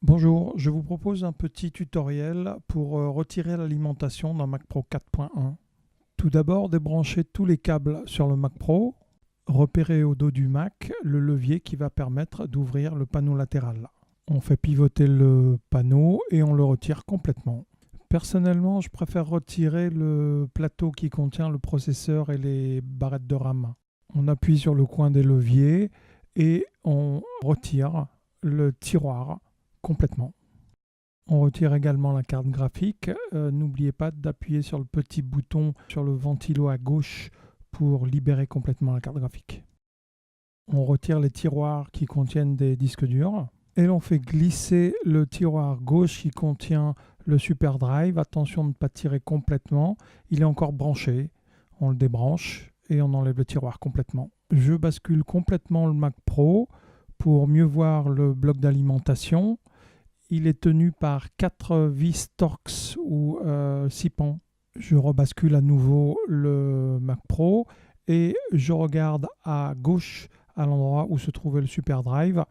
Bonjour, je vous propose un petit tutoriel pour retirer l'alimentation d'un Mac Pro 4.1. Tout d'abord, débranchez tous les câbles sur le Mac Pro. Repérez au dos du Mac le levier qui va permettre d'ouvrir le panneau latéral. On fait pivoter le panneau et on le retire complètement. Personnellement, je préfère retirer le plateau qui contient le processeur et les barrettes de RAM. On appuie sur le coin des leviers et on retire le tiroir complètement. On retire également la carte graphique. N'oubliez pas d'appuyer sur le petit bouton sur le ventilo à gauche pour libérer complètement la carte graphique. On retire les tiroirs qui contiennent des disques durs et l'on fait glisser le tiroir gauche qui contient le Super Drive. Attention de ne pas tirer complètement, il est encore branché. On le débranche et on enlève le tiroir complètement. Je bascule complètement le Mac Pro pour mieux voir le bloc d'alimentation. Il est tenu par 4 vis Torx ou 6 pans. Je rebascule à nouveau le Mac Pro et je regarde à gauche à l'endroit où se trouvait le Super Drive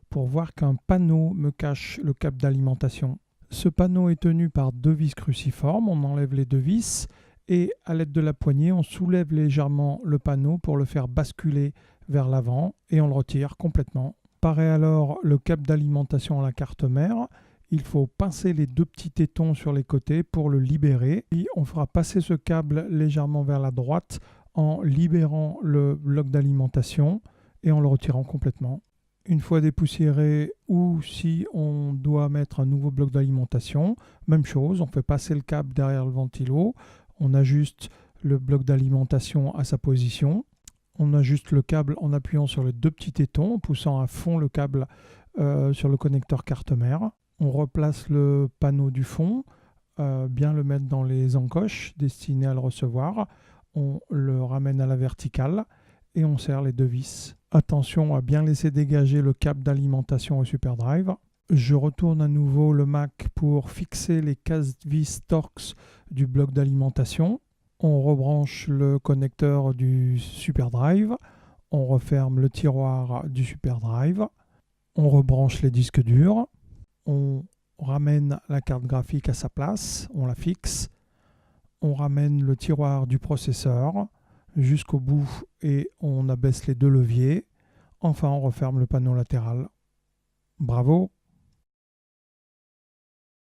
pour voir qu'un panneau me cache le câble d'alimentation. Ce panneau est tenu par 2 vis cruciformes. On enlève les 2 vis et à l'aide de la poignée, on soulève légèrement le panneau pour le faire basculer vers l'avant et on le retire complètement. Apparaît alors le câble d'alimentation à la carte mère. Il faut pincer les 2 petits tétons sur les côtés pour le libérer. Puis on fera passer ce câble légèrement vers la droite en libérant le bloc d'alimentation et en le retirant complètement. Une fois dépoussiéré ou si on doit mettre un nouveau bloc d'alimentation, même chose, on fait passer le câble derrière le ventilo, on ajuste le bloc d'alimentation à sa position. On ajuste le câble en appuyant sur les 2 petits tétons, en poussant à fond le câble sur le connecteur carte mère. On replace le panneau du fond, bien le mettre dans les encoches destinées à le recevoir. On le ramène à la verticale et on serre les 2 vis. Attention à bien laisser dégager le câble d'alimentation au Super Drive. Je retourne à nouveau le Mac pour fixer les 4 vis Torx du bloc d'alimentation. On rebranche le connecteur du Super Drive, on referme le tiroir du Super Drive, on rebranche les disques durs, on ramène la carte graphique à sa place, on la fixe, on ramène le tiroir du processeur jusqu'au bout et on abaisse les 2 leviers. Enfin, on referme le panneau latéral. Bravo!